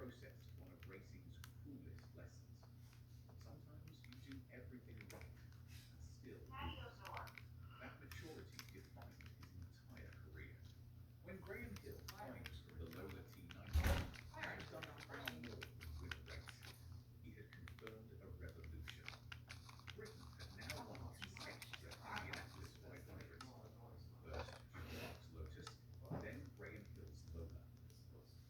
process one of racing's cruelest lessons. Sometimes you do everything right and still lose. That maturity defined his entire career. When Graham Hill climbed the Lola T90, he had done far more than win a race. He had confirmed a revolution. Britain had now won consecutive Indianapolis 500s. First John Mark's Lotus, then Graham Hill's Lola.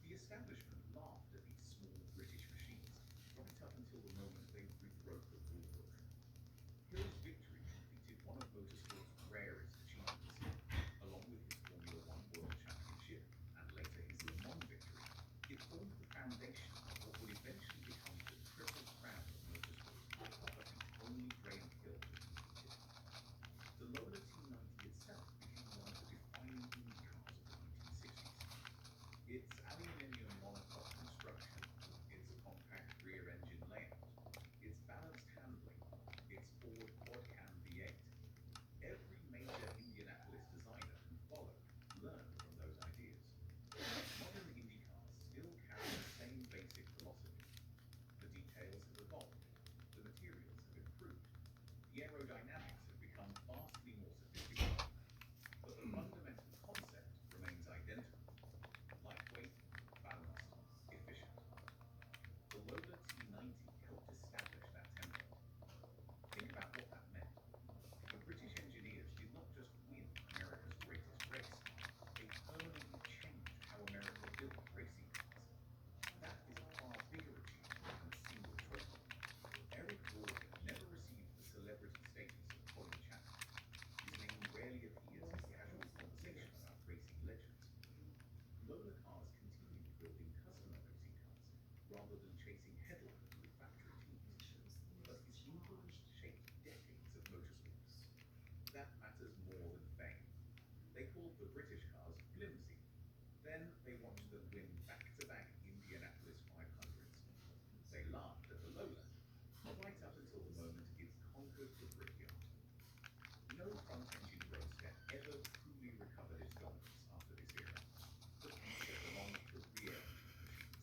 The establishment laughed at these small British machines, right up until the moment they rewrote the rulebook. Hill's victory completed one of motorsport's rarest achievements. Along with his Formula One World Championship and later his Le Mans victory, it formed the foundation of what would eventually become the Triple Crown of motorsport, of which only Graham Hill had competed. The Lola T90 itself became one of the defining Indy cars of the 1960s. Its aluminium monocoque construction, its compact rear-engine layout, its balanced handling, its Ford quad-cam V8. Every major Indianapolis designer who followed learned from those ideas. Modern Indy cars still carry the same basic philosophy. The details have evolved, the materials have improved, the aerodynamics have become vastly more sophisticated, but the fundamental concept remains identical. Lightweight, balanced, efficient. The Lola T90 helped establish that template. Think about what that meant. The British engineers did not just win America's greatest race, they permanently changed how America built racing cars. That is a far bigger achievement than a single trophy. Eric Rourke never received the celebrity status of Colin Chapman. His name rarely appears in casual conversation about racing legends. Lola cars continued building customer racing cars, rather than chasing headliners with factory teams. But his influence shaped decades of motorsports. That matters more than fame. They called the British cars flimsy. Then they watched them win back-to-back Indianapolis 500s. They laughed at the Lola, right up until the moment it conquered the brickyard. No front-engine roadster ever truly recovered its dominance after this era. The future belongs to rear-engine machines,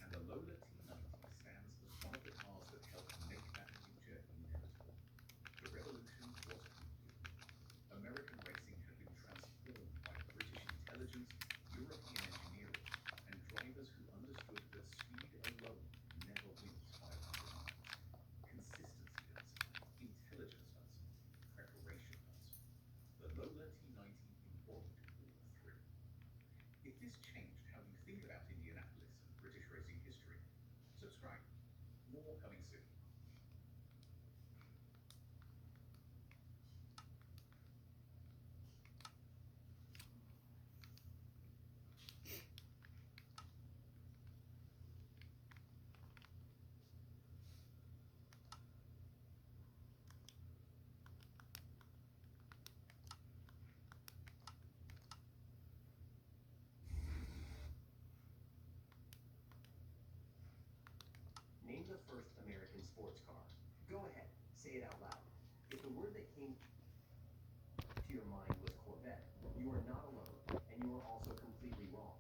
and the Lola T90 stands as one of the cars that helped make that future inevitable. The revolution was complete. American racing had been transformed by British intelligence, European engineering, and drivers who understood that speed alone never wins 500 miles. Consistency does, intelligence does, preparation does. The Lola T90 embodied all three. If this changed how you think about Indianapolis and British racing history, subscribe. More coming soon. Name the first American sports car. Go ahead, say it out loud. If the word that came to your mind was Corvette, you are not alone, and you are also completely wrong.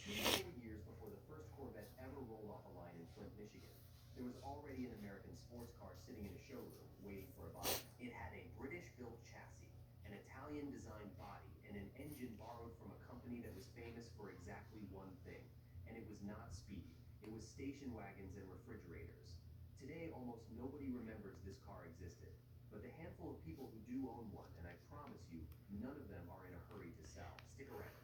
2 whole years before the first Corvette ever rolled off a line in Flint, Michigan, there was already an American sports car sitting in a showroom waiting for a buyer. It had a British-built chassis, an Italian-designed body, and an engine borrowed from a company that was famous for exactly one thing, and it was not speed. It was station wagons and refrigerators. Today, almost nobody remembers this car existed, but the handful of people who do own one, and I promise you, none of them are in a hurry to sell. Stick around.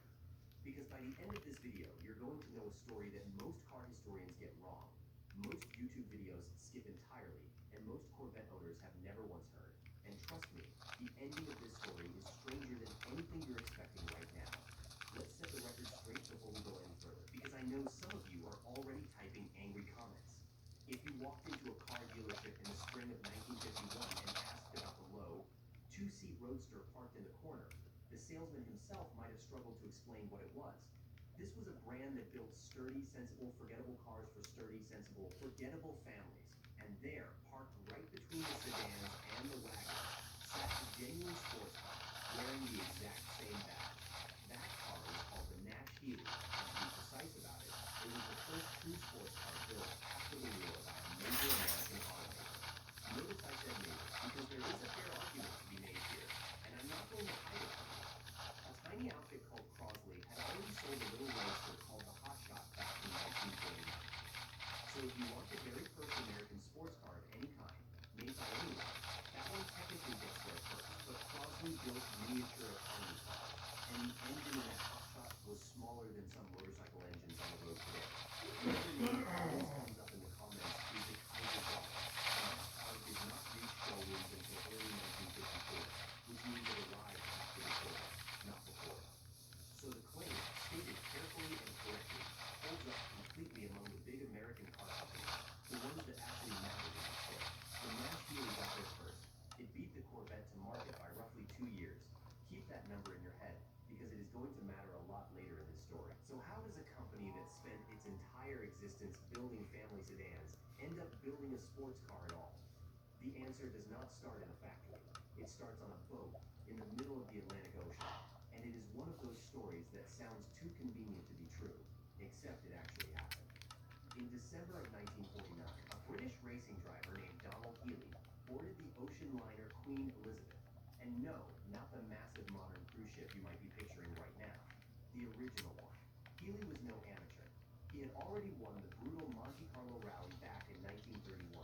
Because by the end of this video, you're going to know a story that most car historians get wrong, most YouTube videos skip entirely, and most Corvette owners have never once heard. And trust me, the ending of this story is stranger than anything you're expecting right now. Let's set the record straight before we go any further, because I know some of you are already typing angry comments. If you walked into a car dealership in the spring of 1951 and asked about the low, two-seat roadster parked in the corner, the salesman himself might have struggled to explain what it was. This was a brand that built sturdy, sensible, forgettable cars for sturdy, sensible, forgettable families. And there, parked right between the sedans and the wagons, sat a genuine sports car, wearing the exact same badge. That car was called the Nash Healey, and to be precise about it, it was the first true sports miniature economy car, and the engine in that hotshot was smaller than some motorcycle engines on the road today. The other name that always comes up in the comments is the Kaiser Dog, and that car did not reach showrooms until early 1954, which means it arrived after the Corvette, not before. So the claim, stated carefully and correctly, holds up completely among the big American car companies, the ones that actually matter in this story. The Nash Healey got there first. It beat the Corvette to market by roughly 2 years. Keep that number in your head, because it is going to matter a lot later in this story. So how does a company that spent its entire existence building family sedans end up building a sports car at all? The answer does not start in a factory. It starts on a boat in the middle of the Atlantic Ocean. And it is one of those stories that sounds too convenient to be true, except it actually happened. In December of 1949, a British racing driver named Donald Healey boarded the ocean liner Queen Elizabeth. And no, not the massive modern cruise ship you might be picturing right now, the original one. Healey was no amateur. He had already won the brutal Monte Carlo Rally back in 1931.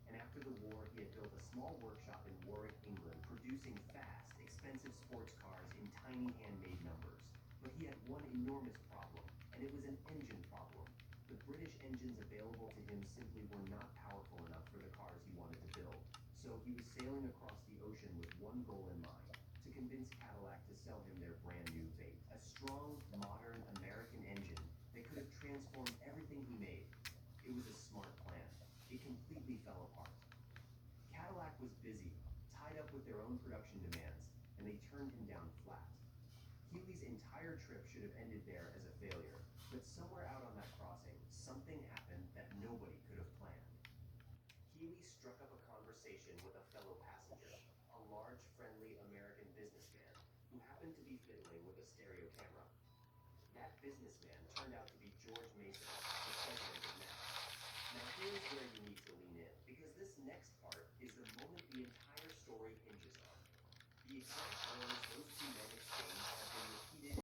And after the war, he had built a small workshop in Warwick, England, producing fast, expensive sports cars in tiny handmade numbers. But he had one enormous problem, and it was an engine problem. The British engines available to him simply were not powerful enough for the cars he wanted to build. So he was sailing across the ocean with one goal in mind: to convince Cadillac to sell him their brand new Fate. A strong, modern American engine that could have transformed everything he made. It was a smart plan. It completely fell apart. Cadillac was busy, tied up with their own production demands, and they turned him down flat. Healey's entire trip should have ended there as a failure, but somewhere out on that crossing, something happened that nobody could have planned. Healey struck up a conversation with a fellow passenger, a large, friendly American businessman who happened to be fiddling with a stereo camera. That businessman turned out to be George Mason, the president of Nash. Now here's where you need to lean in, because this next part is the moment the entire story hinges on. The exact words those two men